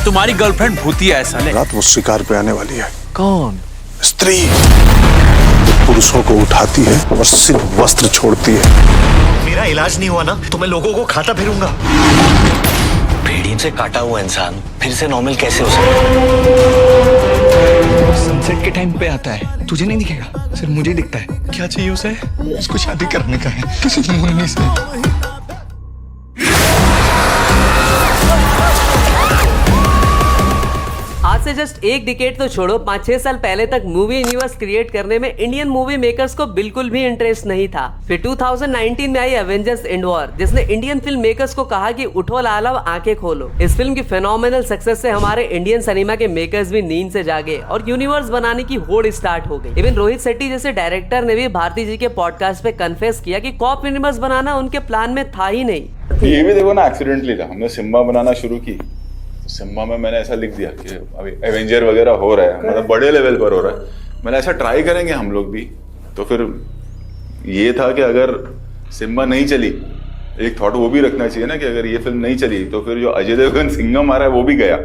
और तुम्हारी गर्लफ्रेंड भूतिया है साले। रात वो शिकार पे आने वाली है। कौन? स्त्री जो पुरुषों को उठाती है और सिर्फ वस्त्र छोड़ती है। मेरा इलाज नहीं हुआ ना तो मैं लोगों को खाता फिरूंगा। भेड़ियों से काटा हुआ इंसान फिर से नॉर्मल कैसे हो सकता है? सनसेट के टाइम पे आता है, तुझे नहीं दिखेगा, सिर्फ मुझे दिखता है। क्या चाहिए उसे? उसको शादी करने का है किसी मुन्नी से। आज से जस्ट एक डिकेड तो छोड़ो, 5-6 साल पहले तक मूवी यूनिवर्स क्रिएट करने में इंडियन मूवी मेकर्स को बिल्कुल भी इंटरेस्ट नहीं था। फिर 2019 में आई एवेंजर्स एंड वॉर, जिसने इंडियन फिल्म मेकर्स को कहा कि उठो लालव आंखें खोलो। इस फिल्म की फेनोमेनल सक्सेस से हमारे इंडियन सिनेमा के मेकर्स भी नींद से जागे और यूनिवर्स बनाने की होड़ स्टार्ट हो गई। इवन रोहित शेट्टी जैसे डायरेक्टर ने भी भारती जी के पॉडकास्ट पे कन्फेस किया कि कॉप यूनिवर्स बनाना उनके प्लान में था ही नहीं। ये भी देखो ना, एक्सीडेंटली था। हमने सिम्बा बनाना शुरू की, सिम्बा में मैंने ऐसा लिख दिया कि अभी एवेंजर वगैरह हो रहा है, मतलब बड़े लेवल पर हो रहा है, मैंने ऐसा ट्राई करेंगे हम लोग भी। तो फिर ये था कि अगर सिम्बा नहीं चली, एक थॉट वो भी रखना चाहिए ना कि अगर ये फिल्म नहीं चली तो फिर जो अजय देवगन सिंघम आ रहा है वो भी गया।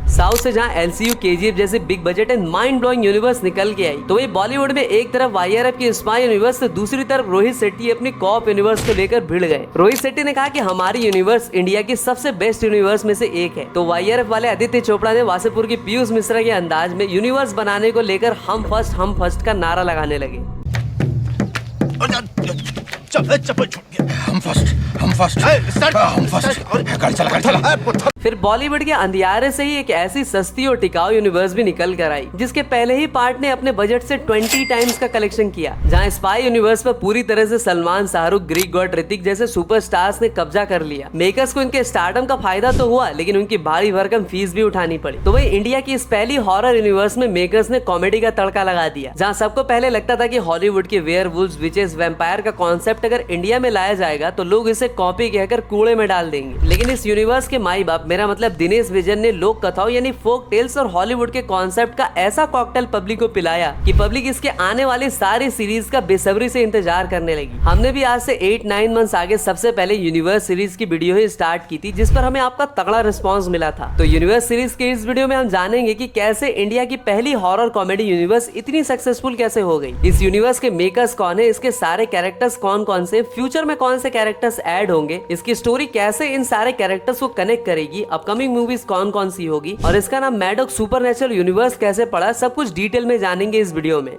साउथ से जहां एलसीयू, केजीएफ जैसे big budget and mind blowing universe निकल के आई, तो वही बॉलीवुड में एक तरफ वाईआरएफ की स्पाई यूनिवर्स तो दूसरी तरफ रोहित शेट्टी अपनी कॉप यूनिवर्स को लेकर भिड़ गए। रोहित शेट्टी ने कहा कि हमारी यूनिवर्स इंडिया की सबसे बेस्ट यूनिवर्स में से एक है। तो वाईआरएफ वाले आदित्य चोपड़ा ने वासेपुर की पीयूष मिश्रा के अंदाज में यूनिवर्स बनाने को लेकर हम फर्स्ट का नारा लगाने लगे। फिर बॉलीवुड के अंधियारे से ही एक ऐसी सस्ती और टिकाऊ यूनिवर्स भी निकल कर आई, जिसके पहले ही पार्ट ने अपने बजट से 20 टाइम्स का कलेक्शन किया। जहां स्पाई यूनिवर्स पर पूरी तरह से सलमान, शाहरुख, ग्रीक गॉड ऋतिक जैसे सुपरस्टार्स ने कब्जा कर लिया। मेकर्स को इनके स्टारडम का फायदा तो हुआ, लेकिन उनकी भारी भरकम फीस भी उठानी पड़ी। तो वही इंडिया की इस पहली हॉरर यूनिवर्स में मेकर्स ने कॉमेडी का तड़का लगा दिया। जहाँ सबको पहले लगता था कि हॉलीवुड के वेयरवुल्व्स, विचेस, वैम्पायर का कॉन्सेप्ट अगर इंडिया में लाया जाएगा तो लोग इसे कॉपी कहकर कूड़े में डाल देंगे। लेकिन इस यूनिवर्स के माई बाप, मेरा मतलब दिनेश विजन ने लोक कथाओं यानी फोक टेल्स और हॉलीवुड के कॉन्सेप्ट का ऐसा कॉकटेल पब्लिक को पिलाया कि पब्लिक इसके आने वाली सारी सीरीज का बेसब्री से इंतजार करने लगी। हमने भी आज से 8-9 मंथ्स आगे सबसे पहले यूनिवर्स सीरीज की वीडियो ही स्टार्ट की थी, जिस पर हमें आपका तगड़ा रिस्पॉन्स मिला था। तो यूनिवर्स सीरीज के इस वीडियो में हम जानेंगे कि कैसे इंडिया की पहली हॉरर कॉमेडी यूनिवर्स इतनी सक्सेसफुल कैसे हो गई, इस यूनिवर्स के मेकर्स कौन है, इसके सारे कैरेक्टर्स कौन कौन से, फ्यूचर में कौन से कैरेक्टर्स ऐड होंगे, इसकी स्टोरी कैसे इन सारे कैरेक्टर्स को कनेक्ट करेगी, अपकमिंग मूवीज कौन कौन सी होगी और इसका नाम मैडॉक सुपरनैचुरल यूनिवर्स कैसे पड़ा, सब कुछ डिटेल में जानेंगे इस वीडियो में।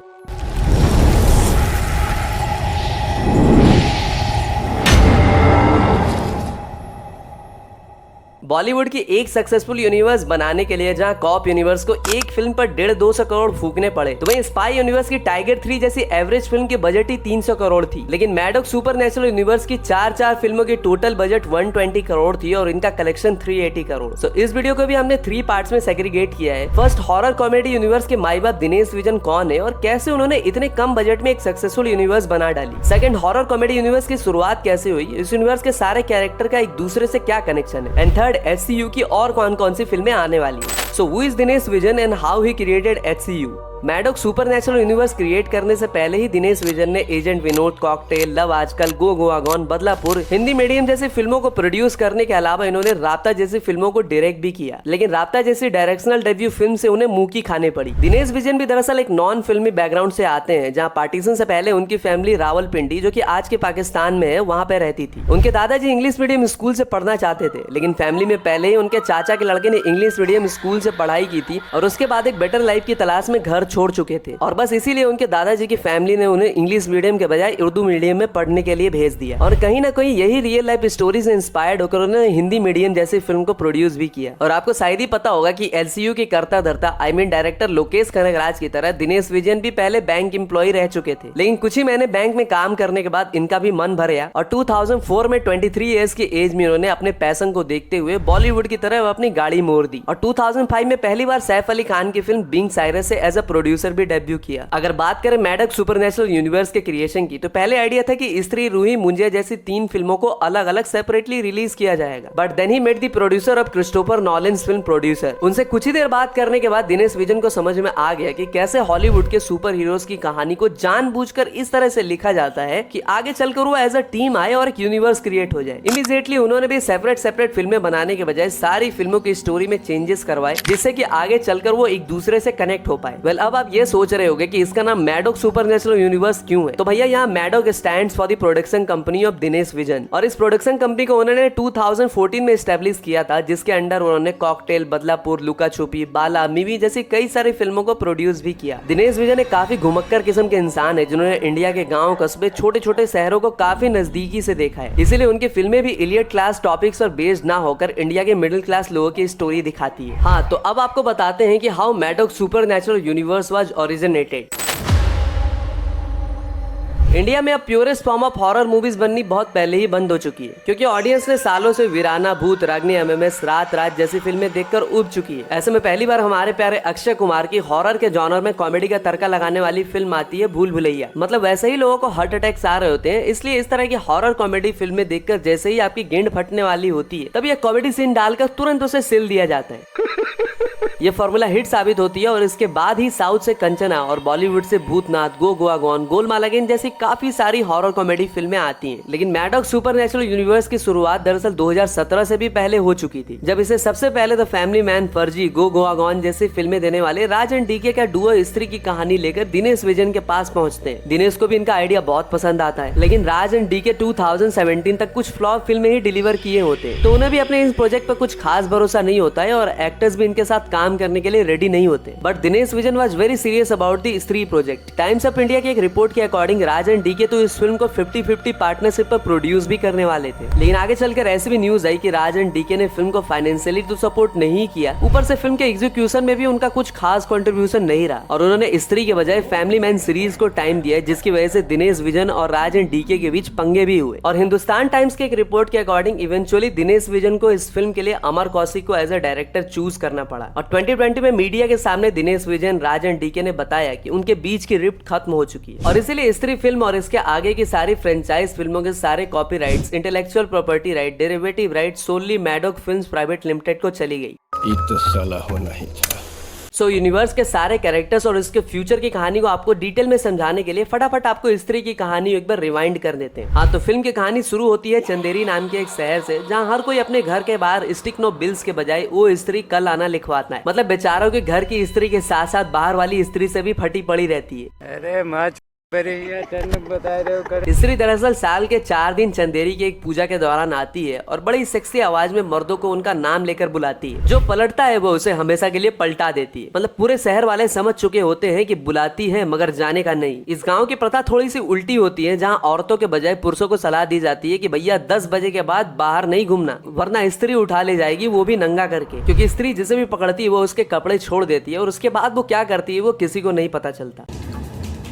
बॉलीवुड की एक सक्सेसफुल यूनिवर्स बनाने के लिए जहां कॉप यूनिवर्स को एक फिल्म पर 150-200 करोड़ फूकने पड़े, तो वहीं स्पाई यूनिवर्स की टाइगर 3 जैसी एवरेज फिल्म की बजट ही 300 करोड़ थी। लेकिन मैडॉक सुपरनैचुरल यूनिवर्स की 4 फिल्मों की टोटल बजट 120 करोड़ थी और इनका कलेक्शन 380 करोड़। तो इस वीडियो को भी हमने 3 पार्ट्स में सेग्रीगेट किया है। फर्स्ट, हॉरर कॉमेडी यूनिवर्स के माई बाप दिनेश विजन कौन है और कैसे उन्होंने इतने कम बजट में एक सक्सेसफुल यूनिवर्स बना डाली। सेकंड, हॉरर कॉमेडी यूनिवर्स की शुरुआत कैसे हुई, इस यूनिवर्स के सारे कैरेक्टर का एक दूसरे से क्या कनेक्शन है। एंड थर्ड, HCU की और कौन कौन सी फिल्में आने वाली है। So who is Dinesh vision and how he created HCU। Maddock supernatural universe create करने से पहले ही दिनेश विजन ने एजेंट विनोद, कॉकटेल, लव आजकल, गो गोवा गॉन, बदलापुर, हिंदी मीडियम जैसी फिल्मों को प्रोड्यूस करने के अलावा इन्होंने राब्ता जैसी फिल्मों को डायरेक्ट भी किया। लेकिन राब्ता जैसी डायरेक्शनल डेब्यू फिल्म से उन्हें मुंह की खाने पड़ी। दिनेश विजन भी दरअसल एक नॉन फिल्मी बैकग्राउंड से आते हैं, जहाँ पार्टीशन से पहले उनकी फैमिली रावलपिंडी, जो कि आज के पाकिस्तान में है, वहाँ पे रहती थी। उनके दादाजी इंग्लिश मीडियम स्कूल से पढ़ना चाहते थे, लेकिन फैमिली में पहले ही उनके चाचा के लड़के ने इंग्लिश मीडियम स्कूल से पढ़ाई की थी और उसके बाद एक बेटर लाइफ की तलाश में घर छोड़ चुके थे। और बस इसीलिए उनके दादाजी की फैमिली ने उन्हें इंग्लिश मीडियम के बजाय उर्दू मीडियम में पढ़ने के लिए भेज दिया। और कहीं ना कहीं यही रियल लाइफ स्टोरी से इंस्पायर्ड होकर उन्होंने हिंदी मीडियम जैसी फिल्म को प्रोड्यूस भी किया। और आपको शायद ही पता होगा कि LCU के करता धरता डायरेक्टर लोकेश कनगराज की तरह दिनेश विजन भी पहले बैंक एम्प्लॉय रह चुके थे। लेकिन कुछ ही महीने बैंक में काम करने के बाद इनका भी मन भर गया और 2004 में 23 ईयर्स की एज में उन्होंने अपने पैशन को देखते हुए बॉलीवुड की तरफ अपनी गाड़ी मोड़ दी। और 2005 में पहली बार सैफ अली खान की फिल्म बीइंग साइरस से एज अ प्रोड्यूसर भी डेब्यू किया। अगर बात करें मैडॉक सुपरनैचुरल यूनिवर्स के क्रिएशन की, तो पहले आइडिया था कि स्त्री, रूही, मुंजिया जैसी 3 फिल्मों को अलग अलग सेपरेटली रिलीज किया जाएगा, but then he met the producer of Christopher Nolan's film producer. उनसे कुछ ही देर बात करने के बाद दिनेश विजन को समझ में आ गया कि कैसे हॉलीवुड के सुपर हीरोज की कहानी को जानबूझकर इस तरह से लिखा जाता है कि आगे चलकर वो एज अ टीम आए और एक यूनिवर्स क्रिएट हो जाए। इमीडिएटली उन्होंने भी सेपरेट फिल्में बनाने के बजाय सारी फिल्मों की स्टोरी में चेंजेस करवाए, जिससे कि आगे चलकर वो एक दूसरे से कनेक्ट हो पाए। वेल, अब आप ये सोच रहे होंगे कि इसका नाम मैडॉक सुपरनैचुरल यूनिवर्स क्यों है? तो भैया, यहाँ Maddock stands for the production company of Dinesh vision, और इस प्रोडक्शन कंपनी को उन्होंने 2014 में एस्टेब्लिश किया था, जिसके अंडर उन्होंने कॉकटेल, बदलापुर, लुका छुपी, बाला, मिवी जैसी कई सारी फिल्मों को प्रोड्यूस भी किया। दिनेश विजन एक काफी घुमक्कर किस्म के इंसान है, जिन्होंने इंडिया के गांव, कस्बे, छोटे छोटे शहरों को काफी नजदीकी से देखा है। इसीलिए उनकी फिल्में भी इलियट क्लास टॉपिक्स और बेस्ड ना होकर इंडिया के मिडिल क्लास लोगों की स्टोरी दिखाती है। हाँ, तो अब आपको बताते हैं कि how Maddock supernatural universe was originated. India में अब purest form of horror movies बननी बहुत पहले ही बंद हो चुकी है, क्योंकि ऑडियंस ने सालों से वीराना, भूत, रागनी, एमएमएस, रात जैसी फिल्में देखकर उब चुकी है। ऐसे में पहली बार हमारे प्यारे अक्षय कुमार की हॉरर के जॉनर में कॉमेडी का तड़का लगाने वाली फिल्म आती है भूल भुलैया। मतलब वैसे ही लोगों को हार्ट अटैक्स आ रहे होते हैं, इसलिए इस तरह की हॉरर कॉमेडी फिल्में देखकर जैसे ही आपकी गेंद फटने वाली होती है, तब यह कॉमेडी सीन डालकर तुरंत उसे सिल दिया जाता है। ये फॉर्मूला हिट साबित होती है, और इसके बाद ही साउथ से कंचना और बॉलीवुड से भूतनाथ, गो गोवा गॉन, गोलमाल अगेन जैसी काफी सारी हॉरर कॉमेडी फिल्में आती हैं। लेकिन मैडॉक सुपरनैचुरल यूनिवर्स की शुरुआत दरअसल 2017 से भी पहले हो चुकी थी, जब इसे सबसे पहले द फैमिली मैन, फर्जी, गो गोवा गॉन जैसी फिल्में देने वाले राज एंड डीके का डुओ स्त्री की कहानी लेकर दिनेश विजन के पास पहुंचते हैं। दिनेश को भी इनका आइडिया बहुत पसंद आता है, लेकिन राज एंड डीके 2017 तक कुछ फ्लॉप फिल्में ही डिलीवर किए होते हैं, तो उन्हें भी अपने इस प्रोजेक्ट पर कुछ खास भरोसा नहीं होता है, और एक्टर्स भी इनके साथ काम करने के लिए रेडी नहीं होते। But Dinesh vision was very serious about the स्त्री प्रोजेक्ट। टाइम्स ऑफ इंडिया की एक रिपोर्ट के अकॉर्डिंग राज एंड डीके तो इस फिल्म को 50-50 पार्टनरशिप पर प्रोड्यूस भी करने वाले थे, लेकिन आगे चलकर ऐसी भी न्यूज आई कि राज एंड डीके ने फिल्म को फाइनेंशियली तो सपोर्ट नहीं किया, ऊपर से फिल्म के एग्जीक्यूशन में भी उनका कुछ खास कंट्रीब्यूशन नहीं रहा, और उन्होंने स्त्री के बजाय फैमिली मैन सीरीज को टाइम दिया, जिसकी वजह से दिनेश विजन और राज एंड डीके के बीच पंगे भी हुए। और हिंदुस्तान टाइम्स की एक रिपोर्ट के अकॉर्डिंग इवेंचुअली दिनेश विजन को इस फिल्म के लिए अमर कौशिक को एज अ डायरेक्टर चूज करना पड़ा, और 2020 में मीडिया के सामने दिनेश विजन, राज एंड डीके ने बताया कि उनके बीच की रिफ्ट खत्म हो चुकी है, और इसीलिए स्त्री फिल्म और इसके आगे की सारी फ्रेंचाइज फिल्मों के सारे copyrights, intellectual property right, derivative right solely Maddock Films Private Limited को चली गई। ये तो साला होना ही था। सो यूनिवर्स के सारे कैरेक्टर्स और इसके फ्यूचर की कहानी को आपको डिटेल में समझाने के लिए फटाफट आपको स्त्री की कहानी एक बार रिवाइंड कर देते हैं। हाँ, तो फिल्म की कहानी शुरू होती है चंदेरी नाम के एक शहर से, जहाँ हर कोई अपने घर के बाहर स्टिक नो बिल्स के बजाय वो स्त्री कल आना लिखवाता है। मतलब बेचारों के घर की स्त्री के साथ साथ बाहर वाली स्त्री से भी फटी पड़ी रहती है। अरे मत बता रहे हो। स्त्री दरअसल साल के 4 दिन चंदेरी की एक पूजा के दौरान आती है और बड़ी सेक्सी आवाज में मर्दों को उनका नाम लेकर बुलाती है। जो पलटता है वो उसे हमेशा के लिए पलटा देती है। मतलब पूरे शहर वाले समझ चुके होते हैं कि बुलाती है मगर जाने का नहीं। इस गांव की प्रथा थोड़ी सी उल्टी होती है, जहां औरतों के बजाय पुरुषों को सलाह दी जाती है कि भैया 10 बजे के बाद बाहर नहीं घूमना, वरना स्त्री उठा ले जाएगी, वो भी नंगा करके। क्योंकि स्त्री जिसे भी पकड़ती है वो उसके कपड़े छोड़ देती है और उसके बाद वो क्या करती है वो किसी को नहीं पता चलता।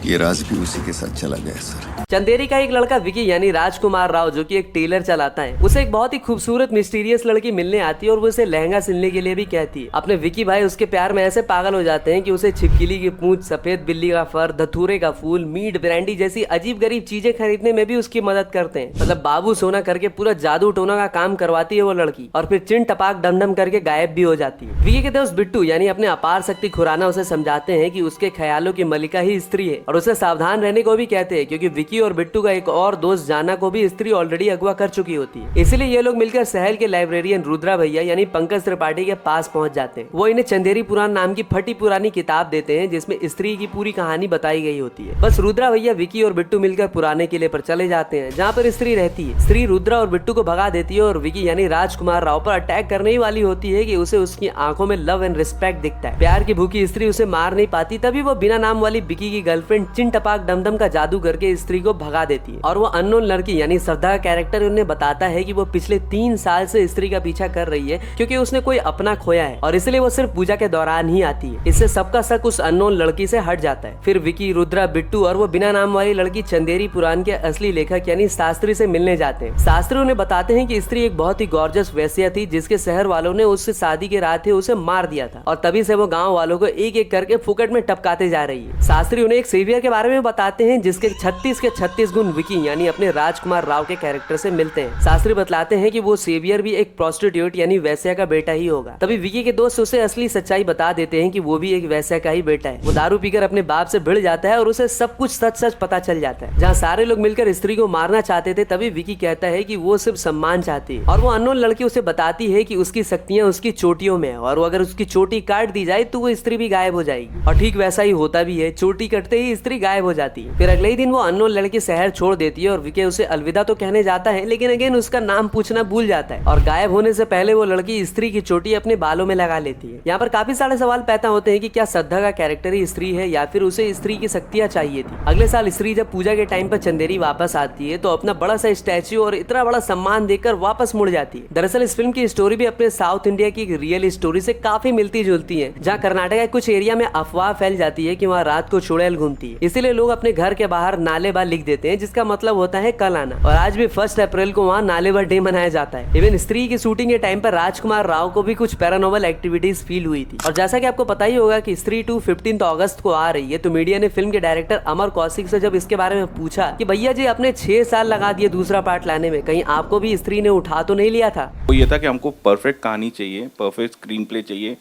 ये राज भी उसी के साथ चला गया सर। चंदेरी का एक लड़का विकी यानी राजकुमार राव, जो कि एक टेलर चलाता है, उसे एक बहुत ही खूबसूरत मिस्टीरियस लड़की मिलने आती है और वो उसे लहंगा सिलने के लिए भी कहती है। अपने विकी भाई उसके प्यार में ऐसे पागल हो जाते हैं कि उसे छिपकली की पूंछ, सफेद बिल्ली का फर, धतूरे का फूल, मीट, ब्रांडी जैसी अजीब गरीब चीजें खरीदने में भी उसकी मदद करते हैं। मतलब बाबू सोना करके पूरा जादू टोना का काम करवाती है वो लड़की, और फिर चिन टपाक डमडम करके गायब भी हो जाती है। विकी के दोस्त बिट्टू यानी अपने अपार शक्ति खुराना उसे समझाते हैं कि उसके ख्यालों की मलिका ही स्त्री है, और उसे सावधान रहने को भी कहते हैं, क्योंकि विकी और बिट्टू का एक और दोस्त जाना को भी स्त्री ऑलरेडी अगवा कर चुकी होती है। इसलिए ये लोग मिलकर शहर के लाइब्रेरियन रुद्रा भैया यानी पंकज त्रिपाठी के पास पहुंच जाते हैं। वो इन्हें चंदेरी पुराण नाम की फटी पुरानी किताब देते हैं, जिसमें स्त्री की पूरी कहानी बताई गई होती है। बस रुद्रा भैया, विकी और बिट्टू मिलकर पुराने किले पर चले जाते हैं, जहाँ पर स्त्री रहती है। स्त्री रुद्रा और बिट्टू को भगा देती है और विकी यानी राजकुमार राव पर अटैक करने ही वाली होती है कि उसे उसकी आंखों में लव एंड रिस्पेक्ट दिखता है। प्यार की भूखी स्त्री उसे मार नहीं पाती, तभी वो बिना नाम वाली विकी की गर्लफ्रेंड एजेंट चिन टपाक डमडम का जादू करके स्त्री को भगा देती है और वो अननोन लड़की यानी श्रद्धा का कैरेक्टर उन्हें बताता है कि वो पिछले 3 साल से स्त्री का पीछा कर रही है क्योंकि उसने कोई अपना खोया है और इसलिए वो सिर्फ पूजा के दौरान ही आती है। इससे सबका शक उस अननोन लड़की से हट जाता है। फिर विकी, रुद्रा, बिट्टू और वो बिना नाम वाली लड़की चंदेरी पुराण के असली लेखक यानी शास्त्री से मिलने जाते हैं। शास्त्री उन्हें बताते हैं कि स्त्री एक बहुत ही गॉर्जियस वेश्या थी जिसके शहर वालों ने उससे शादी के रात ही उसे मार दिया था और तभी से वो गांव वालों को एक एक करके फुकट में टपकाते जा रही है। शास्त्री उन्हें एक सेवियर के बारे में बताते हैं जिसके 36 के 36 गुण विकी यानी अपने राजकुमार राव के कैरेक्टर से मिलते हैं। शास्त्री बतलाते हैं कि वो सेवियर भी एक प्रोस्टिट्यूट यानी वैश्या का बेटा ही होगा। तभी विकी के दोस्त उसे असली सच्चाई बता देते हैं कि वो भी एक वैश्या का ही बेटा है। वो दारू पीकर अपने बाप से भिड़ जाता है और उसे सब कुछ सच सच पता चल जाता है। जहाँ सारे लोग मिलकर स्त्री को मारना चाहते थे तभी विकी कहता है कि वो सिर्फ सम्मान चाहती है और वो अननोन लड़की उसे बताती है कि उसकी शक्तियाँ उसकी चोटियों में है और अगर उसकी चोटी काट दी जाए तो वो स्त्री भी गायब हो जाएगी। और ठीक वैसा ही होता भी है, चोटी कटते ही स्त्री गायब हो जाती है। फिर अगले ही दिन वो अननोन लड़की शहर छोड़ देती है और विकी उसे अलविदा तो कहने जाता है लेकिन अगेन उसका नाम पूछना भूल जाता है और गायब होने से पहले वो लड़की स्त्री की चोटी अपने बालों में लगा लेती है। यहाँ पर काफी सारे सवाल पैदा होते हैं कि क्या श्रद्धा का कैरेक्टर ही स्त्री है या फिर उसे स्त्री की शक्तियाँ चाहिए थी। अगले साल स्त्री जब पूजा के टाइम पर चंदेरी वापस आती है तो अपना बड़ा सा स्टैच्यू और इतना बड़ा सम्मान देकर वापस मुड़ जाती है। दरअसल इस फिल्म की स्टोरी भी अपने साउथ इंडिया की एक रियल स्टोरी से काफी मिलती जुलती है, जहाँ कर्नाटक के कुछ एरिया में अफवाह फैल जाती है कि वहाँ रात को चुड़ैल घूमती है, इसीलिए लोग अपने घर के बाहर नालेबा लिख देते हैं जिसका मतलब होता है कल आना। और आज भी 1 अप्रैल को वहाँ नालेबा डे मनाया जाता है। इवन स्त्री की शूटिंग के टाइम पर राजकुमार राव को भी कुछ पैरानॉर्मल एक्टिविटीज फील हुई थी। और जैसा कि आपको पता ही होगा कि स्त्री 2 15 अगस्त को आ रही है तो मीडिया ने फिल्म के डायरेक्टर अमर कौशिक से जब इसके बारे में पूछा कि भैया जी अपने 6 साल लगा दिए दूसरा पार्ट लाने में, कहीं आपको भी स्त्री ने उठा तो नहीं लिया था? वो ये था कि हमको परफेक्ट कहानी चाहिए, परफेक्ट स्क्रीन प्ले चाहिए,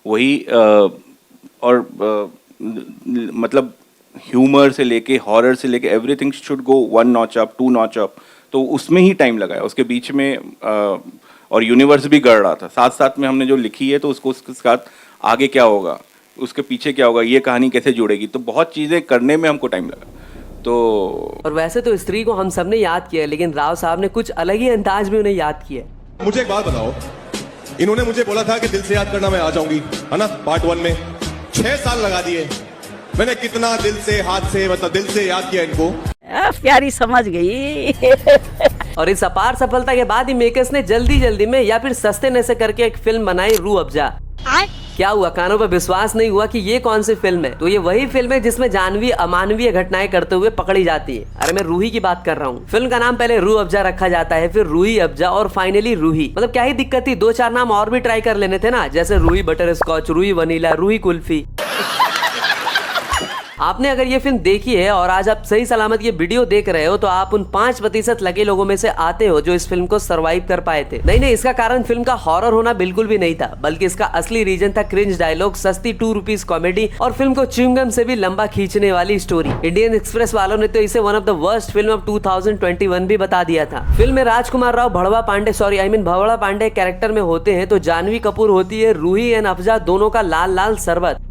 वही मतलब ह्यूमर से लेके हॉरर से लेके everything should go 1 notch up 2 notch up. तो उसमें ही टाइम लगाया उसके बीच में और यूनिवर्स भी गढ़ रहा था साथ साथ में। हमने जो लिखी है तो उसको उसके साथ आगे क्या होगा, उसके पीछे क्या होगा, ये कहानी कैसे जुड़ेगी, तो बहुत चीज़ें करने में हमको टाइम लगा। तो और वैसे तो स्त्री को हम सब ने याद किया लेकिन राव साहब ने कुछ अलग ही अंदाज में उन्हें याद किया। मुझे एक बात बताओ, इन्होंने मुझे बोला था कि दिल से याद करना मैं आ जाऊंगी, है ना, पार्ट 1 में 6 साल लगा दिए। मैंने कितना दिल से हाथ से मतलब दिल से याद किया इनको। प्यारी समझ गई। और इस अपार सफलता के बाद ही मेकर्स ने जल्दी में या फिर सस्ते ने से करके एक फिल्म बनाई रूह अफ़ज़ा। क्या हुआ, कानों पर विश्वास नहीं हुआ कि ये कौन सी फिल्म है? तो ये वही फिल्म है जिसमें जानवी अमानवीय घटनाएं करते हुए पकड़ी जाती है। अरे मैं रूही की बात कर रहा हूँ। फिल्म का नाम पहले रूह अफ़ज़ा रखा जाता है, फिर रूही अफ़ज़ा और फाइनली रूही। मतलब क्या ही दिक्कत थी, 2-4 नाम और भी ट्राई कर लेने थे ना, जैसे Roohi butterscotch, Roohi vanilla, Roohi kulfi. आपने अगर ये फिल्म देखी है और आज आप सही सलामत ये वीडियो देख रहे हो तो आप उन 5% लगे लोगों में से आते हो जो इस फिल्म को सरवाइव कर पाए थे। नहीं, इसका कारण फिल्म का हॉरर होना बिल्कुल भी नहीं था, बल्कि इसका असली रीजन था क्रिंज डायलॉग, सस्ती 2 रुपीस कॉमेडी और फिल्म को च्युइंगम से भी लंबा खींचने वाली स्टोरी। इंडियन एक्सप्रेस वालों ने तो इसे one of the worst film of 2021 भी बता दिया था। फिल्म में राजकुमार राव भड़वा पांडे कैरेक्टर में होते हैं तो जानवी कपूर होती है रूही एंड अफ़ज़ा दोनों का लाल लाल शरबत।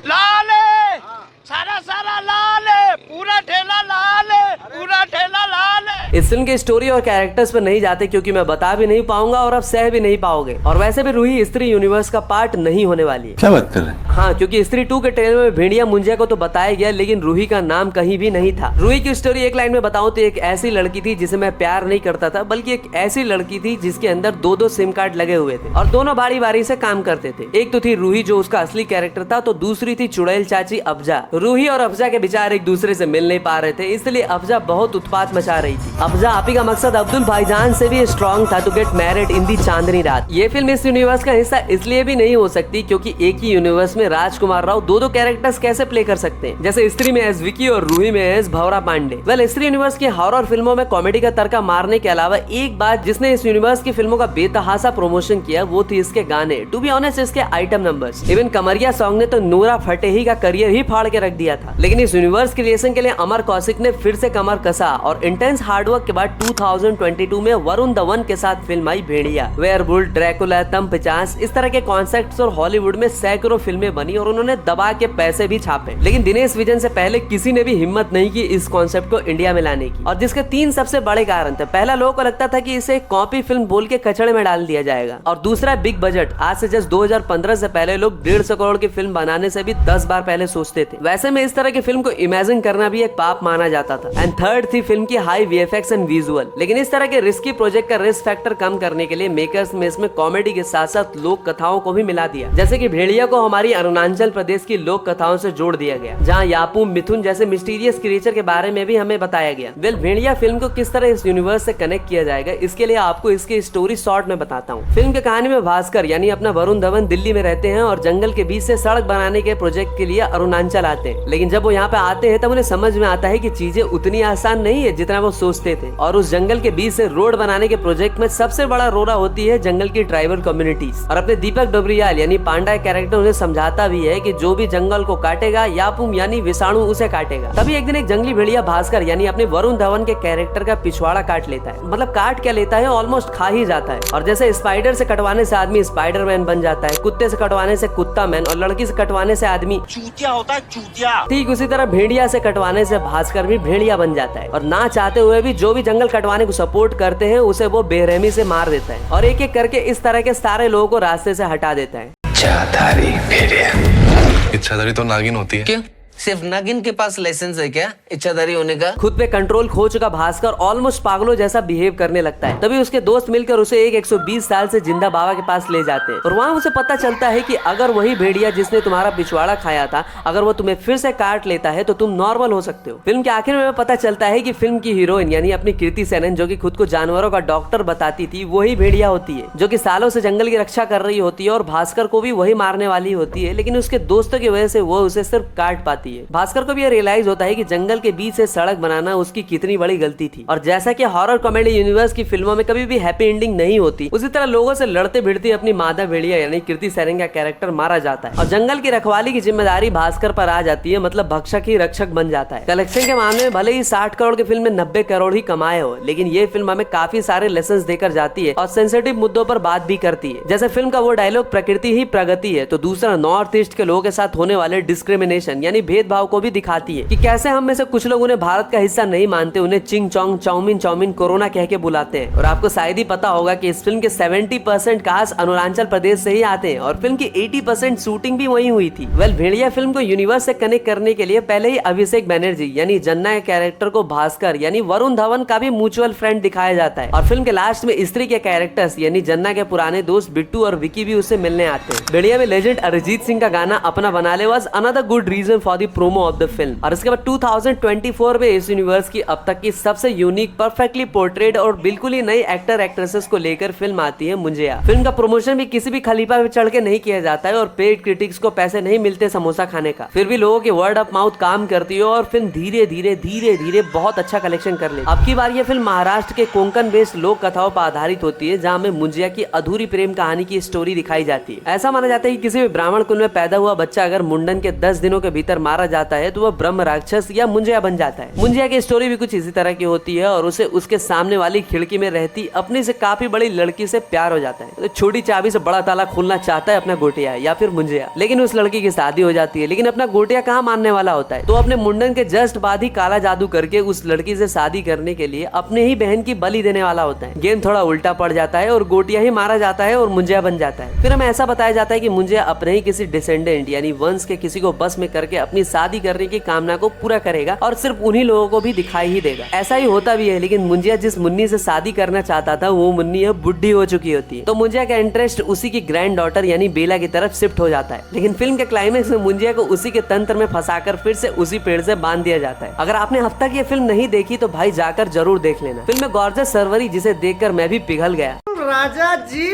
सारा लाल है, पूरा ठेला लाल है, पूरा ठेला लाल है। इस फिल्म के स्टोरी और कैरेक्टर्स पर नहीं जाते क्योंकि मैं बता भी नहीं पाऊंगा और अब सह भी नहीं पाओगे। और वैसे भी रूही स्त्री यूनिवर्स का पार्ट नहीं होने वाली है। क्या बात कर रहे हैं? हाँ, क्योंकि स्त्री 2 के ट्रेलर में भेड़िया मुंजिया को तो बताया गया लेकिन रूही का नाम कहीं भी नहीं था। रूही की स्टोरी एक लाइन में बताऊं तो एक ऐसी लड़की थी जिसे मैं प्यार नहीं करता था, बल्कि एक ऐसी लड़की थी जिसके अंदर 2 सिम कार्ड लगे हुए थे और दोनों बारी बारी से काम करते थे। एक तो थी रूही जो उसका असली कैरेक्टर था, तो दूसरी थी चुड़ैल चाची अफ़ज़ा। रूही और अफ़ज़ा के विचार एक दूसरे से मिल नहीं पा रहे थे, इसलिए अफ़ज़ा बहुत उत्पात मचा रही थी। अफ़ज़ा आपी का मकसद अब्दुल भाईजान से भी स्ट्रॉन्ग था टू गेट मैरिड इन दी चांदनी रात। ये फिल्म इस यूनिवर्स का हिस्सा इसलिए भी नहीं हो सकती क्योंकि एक ही यूनिवर्स में राजकुमार राव 2 कैरेक्टर्स कैसे प्ले कर सकते हैं, जैसे स्त्री में एस विकी और रूही में एस भंवरा पांडे। वेल, स्त्री यूनिवर्स की हॉरर फिल्मों में कॉमेडी का तड़का मारने के अलावा एक बात जिसने इस यूनिवर्स की फिल्मों का बेतहासा प्रमोशन किया वो थी इसके गाने। टू बी ऑनेस्ट, इसके आइटम नंबर्स। इवन कमरिया सॉन्ग ने तो नूरा फतेही का करियर ही फाड़ के रख दिया था। लेकिन इस यूनिवर्स क्रिएशन के लिए अमर कौशिक ने फिर से कमर बार कसा और इंटेंस हार्डवर्क के बाद 2022 में वरुण धवन के साथ फिल्म आई भेड़िया। वेयरवुल्फ, ड्रैकुला, तम 50 इस तरह के कॉन्सेप्ट्स और हॉलीवुड में सैकड़ों फिल्में बनी और उन्होंने दबा के पैसे भी छापे, लेकिन दिनेश विजन से पहले किसी ने भी हिम्मत नहीं की इस कॉन्सेप्ट को इंडिया में लाने की। और जिसके 3 सबसे बड़े कारण थे। पहला, लोगों को लगता था कि इसे कॉपी फिल्म बोल के कचड़े में डाल दिया जाएगा, और दूसरा बिग बजट। आज से जस्ट 2015 से पहले लोग 150 करोड़ की फिल्म बनाने से भी 10 बार पहले सोचते थे। वैसे में इस तरह की फिल्म को इमेजिन करना भी एक पाप माना जाता था। एंड थर्ड थी फिल्म की हाई वीएफएक्स एंड विजुअल। लेकिन इस तरह के रिस्की प्रोजेक्ट का रिस्क फैक्टर कम करने के लिए मेकर्स में इसमें कॉमेडी के साथ साथ लोक कथाओं को भी मिला दिया। जैसे कि भेड़िया को हमारी अरुणाचल प्रदेश की लोक कथाओं से जोड़ दिया गया, जहाँ यापू, मिथुन जैसे मिस्टीरियस क्रिएचर के बारे में भी हमें बताया गया। वेल, भेड़िया फिल्म को किस तरह इस यूनिवर्स से कनेक्ट किया जाएगा, इसके लिए आपको इसकी स्टोरी शॉर्ट में बताता हूँ। फिल्म की कहानी में भास्कर यानी अपना वरुण धवन दिल्ली में रहते हैं और जंगल के बीच से सड़क बनाने के प्रोजेक्ट के लिए अरुणाचल आते हैं। लेकिन जब वो यहाँ पे आते हैं तब उन्हें समझ में आता है कि चीजें उतनी आसान नहीं है जितना वो सोचते थे। और उस जंगल के बीच से रोड बनाने के प्रोजेक्ट में सबसे बड़ा रोड़ा होती है जंगल की ट्राइबल कम्युनिटीज। और अपने दीपक डोबरियाल यानी पांडा कैरेक्टर उन्हें समझाता भी है कि जो भी जंगल को काटेगा यापुम यानी विषाणु उसे काटेगा। तभी एक दिन एक जंगली भेड़िया भास्कर यानी अपने वरुण धवन के कैरेक्टर का पिछवाड़ा काट लेता है। मतलब काट क्या लेता है, ऑलमोस्ट खा ही जाता है। और जैसे स्पाइडर से कटवाने से आदमी स्पाइडरमैन बन जाता है, कुत्ते से कटवाने से कुत्ता मैन और लड़की से कटवाने से आदमी चूतिया होता है, चूतिया। ठीक उसी तरह भेड़िया से कटवाने से भास्कर भी भेड़िया बन जाता है। और ना चाहते हुए भी जो भी जंगल कटवाने को सपोर्ट करते हैं उसे वो बेरहमी से मार देता है और एक एक करके इस तरह के सारे लोगों को रास्ते से हटा देता है। इच्छाधारी भेड़िया। इच्छाधारी तो नागिन होती है। क्यों? सिर्फ नागिन के पास लाइसेंस है क्या इच्छाधारी होने का? खुद पे कंट्रोल खो चुका भास्कर ऑलमोस्ट पागलों जैसा बिहेव करने लगता है। तभी उसके दोस्त मिलकर उसे एक 120 साल से जिंदा बाबा के पास ले जाते हैं और वहाँ उसे पता चलता है कि अगर वही भेड़िया जिसने तुम्हारा पिछवाड़ा खाया था, अगर वो तुम्हें फिर से काट लेता है तो तुम नॉर्मल हो सकते हो। फिल्म के आखिर में पता चलता है कि फिल्म की हीरोइन यानी अपनी कीर्ति सेनन, जो कि खुद को जानवरों का डॉक्टर बताती थी, वही भेड़िया होती है, जो कि सालों से जंगल की रक्षा कर रही होती है और भास्कर को भी वही मारने वाली होती है। लेकिन उसके दोस्तों की वजह से वो उसे सिर्फ काट पाती है। भास्कर को भी रियलाइज होता है कि जंगल के बीच से सड़क बनाना उसकी कितनी बड़ी गलती थी। और जैसा कि हॉरर कॉमेडी यूनिवर्स की फिल्मों में कभी भी हैप्पी एंडिंग नहीं होती, उसी तरह लोगों से लड़ते भिड़ती अपनी मादा भेड़िया यानी कीर्ति सेनन का कैरेक्टर मारा जाता है और जंगल की रखवाली की जिम्मेदारी भास्कर पर आ जाती है। मतलब भक्षक ही रक्षक बन जाता है। कलेक्शन के मामले में भले ही 60 करोड़ की फिल्म में 90 करोड़ ही कमाए हो, लेकिन ये फिल्म हमें काफी सारे लेसन देकर जाती है और सेंसिटिव मुद्दों पर बात भी करती है। जैसे फिल्म का वो डायलॉग प्रकृति ही प्रगति है, तो दूसरा नॉर्थ ईस्ट के लोगों के साथ होने वाले डिस्क्रिमिनेशन यानी भेदभाव को भी दिखाती है कि कैसे हम में से कुछ लोग उन्हें भारत का हिस्सा नहीं मानते, उन्हें चिंग चोंग, चाउमीन चाउमीन, कोरोना कह के बुलाते हैं। और आपको शायद ही पता होगा कि इस फिल्म के 70% कास्ट अरुणाचल प्रदेश से ही आते हैं और फिल्म की 80% शूटिंग भी वहीं हुई थी। वेल, भेड़िया फिल्म को यूनिवर्स से कनेक्ट करने के लिए पहले ही अभिषेक बनर्जी यानी जन्ना के कैरेक्टर को भास्कर यानी वरुण धवन का भी म्यूचुअल फ्रेंड दिखाया जाता है। और फिल्म के लास्ट में स्त्री के कैरेक्टर्स यानी जन्ना के पुराने दोस्त बिट्टू और विकी भी उससे मिलने आते हैं। भेड़िया में लेजेंड अरिजीत सिंह का गाना अपना बना ले was another good reason for the promo of the film. और इसके बाद 2024 में इस यूनिवर्स की अब तक की सबसे यूनिक, परफेक्टली पोर्ट्रेट और बिल्कुल ही नई एक्टर एक्ट्रेसेस को लेकर फिल्म आती है मुंजिया। फिल्म का प्रमोशन भी किसी भी खलीफा पे चढ़ के नहीं किया जाता है और पेड क्रिटिक्स को पैसे नहीं मिलते समोसा खाने का, फिर भी लोगों के वर्ड ऑफ माउथ काम करती है और फिल्म धीरे धीरे बहुत अच्छा कलेक्शन कर ले। अब की बार ये फिल्म महाराष्ट्र के कोंकण बेस्ड लोक कथाओं पर आधारित होती है, जहाँ में मुंजिया की अधूरी प्रेम कहानी की स्टोरी दिखाई जाती है। ऐसा माना जाता है कि किसी भी ब्राह्मण कुल में पैदा हुआ बच्चा अगर मुंडन के 10 दिनों के भीतर मारा जाता है तो वह ब्रह्म राक्षस या मुंजिया बन जाता है। मुंजिया की स्टोरी भी कुछ इसी तरह की होती है और उसे उसके सामने वाली खिड़की में रहती अपनी से काफी बड़ी लड़की से प्यार हो जाता है। तो छोटी चाबी से बड़ा ताला खोलना चाहता है अपना गोटिया या फिर मुंजिया, लेकिन उस लड़की की शादी हो जाती है। लेकिन अपना गोटिया कहाँ मानने वाला होता है, तो अपने मुंडन के जस्ट बाद ही काला जादू करके उस लड़की से शादी करने के लिए अपने ही बहन की बलि देने वाला होता है। गेम थोड़ा उल्टा पड़ जाता है और गोटिया ही मारा जाता है और मुंजिया बन जाता है। फिर हमें ऐसा बताया जाता है कि मुंजिया अपने ही किसी डिसेंडेंट यानी वंश के किसी को बस में करके अपनी शादी करने की कामना को पूरा करेगा और सिर्फ उन्हीं लोगों को भी दिखाई ही देगा। ऐसा ही होता भी है, लेकिन मुंजिया जिस मुन्नी से शादी करना चाहता था वो मुन्नी अब बुढ़ी हो चुकी होती है, तो मुंजिया का इंटरेस्ट उसी की ग्रैंड डॉटर यानी बेला की तरफ शिफ्ट हो जाता है। लेकिन फिल्म के क्लाइमेक्स में मुंजिया को उसी के तंत्र में फंसाकर फिर से उसी पेड़ से बांध दिया जाता है। अगर आपने अब तक ये फिल्म नहीं देखी तो भाई जाकर जरूर देख लेना। फिल्म में गॉर्जियस सर्वरी जिसे देखकर मैं भी पिघल गया। राजा जी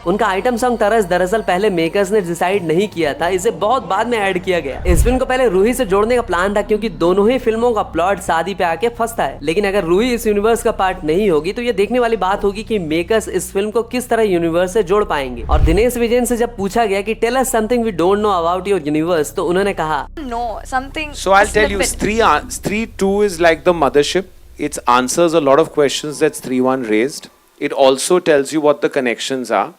उनका आइटम सॉन्ग तरस दरअसल पहले मेकर्स ने डिसाइड नहीं किया था, इसे बहुत बाद में ऐड किया गया। इस फिल्म को पहले रूही से जोड़ने का प्लान था क्योंकि दोनों ही फिल्मों का प्लॉट शादी पे आके फंसता है। लेकिन अगर रूही इस यूनिवर्स का पार्ट नहीं होगी तो ये देखने वाली बात होगी कि मेकर्स इस फिल्म को किस तरह यूनिवर्स से जोड़ पाएंगे। और दिनेश विजयन से जब पूछा गया कि tell us something we don't know about your universe, तो उन्होंने कहा no something. So I'll tell you, Stree 2 is like the mothership. it answers a lot of questions that Stree 1 raised. It also tells you what the connections are.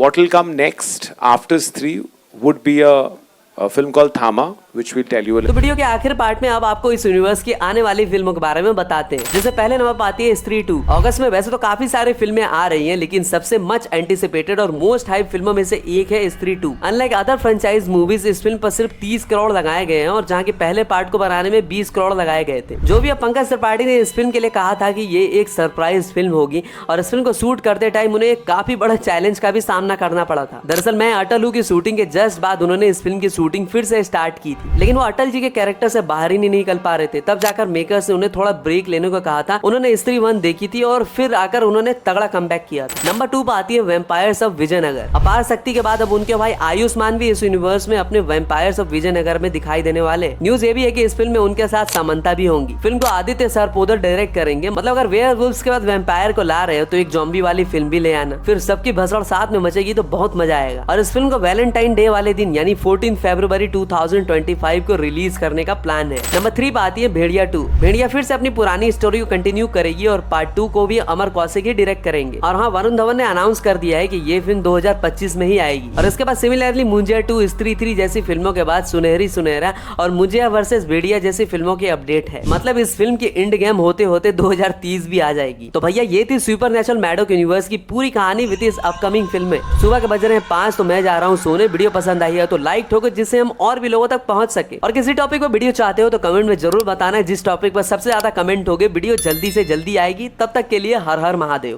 What will come next after Stree would be a film called Thama, which we'll tell you. तो video के आखिर part में अब आपको इस universe की आने वाली फिल्मों के बारे में बताते हैं। जैसे पहले नंबर पर आती है स्त्री 2। अगस्त में वैसे तो काफी सारी फिल्में आ रही हैं, लेकिन सबसे मच एंटिसिपेटेड और मोस्ट हाइप फिल्मों में से एक है स्त्री 2। अनलाइक अदर फ्रेंचाइज मूवीज, इस फिल्म पर सिर्फ 30 करोड़ लगाए गए हैं और जहाँ की पहले पार्ट को बनाने में 20 करोड़ लगाए गए थे। जो भी अब पंकज त्रिपाठी ने इस फिल्म के लिए कहा था कि ये एक सरप्राइज फिल्म होगी और इस फिल्म को शूट करते टाइम उन्हें एक काफी बड़ा चैलेंज का भी सामना करना पड़ा था। दरअसल मैं अटल हूँ की शूटिंग के जस्ट बाद उन्होंने इस फिल्म की शूटिंग फिर से स्टार्ट की थी, लेकिन वो अटल जी के कैरेक्टर से बाहर ही नहीं निकल पा रहे थे। तब जाकर मेकर्स ने उन्हें थोड़ा ब्रेक लेने को कहा था। उन्होंने स्त्री 1 देखी थी और फिर आकर उन्होंने तगड़ा कमबैक किया था। नंबर 2 पर आती है वैम्पायर्स ऑफ विजयनगर। अपार शक्ति के बाद अब उनके भाई आयुष्मान भी इस यूनिवर्स में अपने वैम्पायर्स ऑफ विजयनगर में दिखाई देने वाले। न्यूज ये भी है कि इस फिल्म में उनके साथ समंता भी होंगी। फिल्म को आदित्य सरपोदर डायरेक्ट करेंगे। मतलब अगर वेयरवुल्व्स के बाद वैम्पायर को ला रहे हो तो एक ज़ॉम्बी वाली फिल्म भी ले आना, फिर सबकी भसड़ साथ में मचेगी तो बहुत मजा आएगा। और इस फिल्म को वैलेंटाइन डे वाले दिन यानी 14 फरवरी 2025 को रिलीज करने का प्लान है। नंबर 3 पर आती है भेड़िया 2। भेड़िया फिर से अपनी पुरानी स्टोरी को कंटिन्यू करेगी और पार्ट 2 को भी अमर कौशिक ही डायरेक्ट करेंगे। और हाँ, वरुण धवन ने अनाउंस कर दिया है कि ये फिल्म 2025 में ही आएगी। और इसके बाद सिमिलरली मुंजिया 2, स्त्री 3 जैसी फिल्मों के बाद सुनहरी सुनहरा और मुंजिया वर्सेस भेड़िया जैसी फिल्मों की अपडेट है। मतलब इस फिल्म की एंड गेम होते होते 2030 भी आ जाएगी। तो भैया ये थी सुपरनैचुरल मैडॉक यूनिवर्स की पूरी कहानी विद इस अपकमिंग फिल्म में। सुबह के बज रहे हैं 5 तो मैं जा रहा हूँ सोने। वीडियो पसंद आई है तो लाइक ठोको जिससे हम और भी लोगों तक पहुंच सके। और किसी टॉपिक पर वीडियो चाहते हो तो कमेंट में जरूर बताना। जिस टॉपिक पर सबसे ज्यादा कमेंट होंगे वीडियो जल्दी से जल्दी आएगी। तब तक के लिए हर हर महादेव।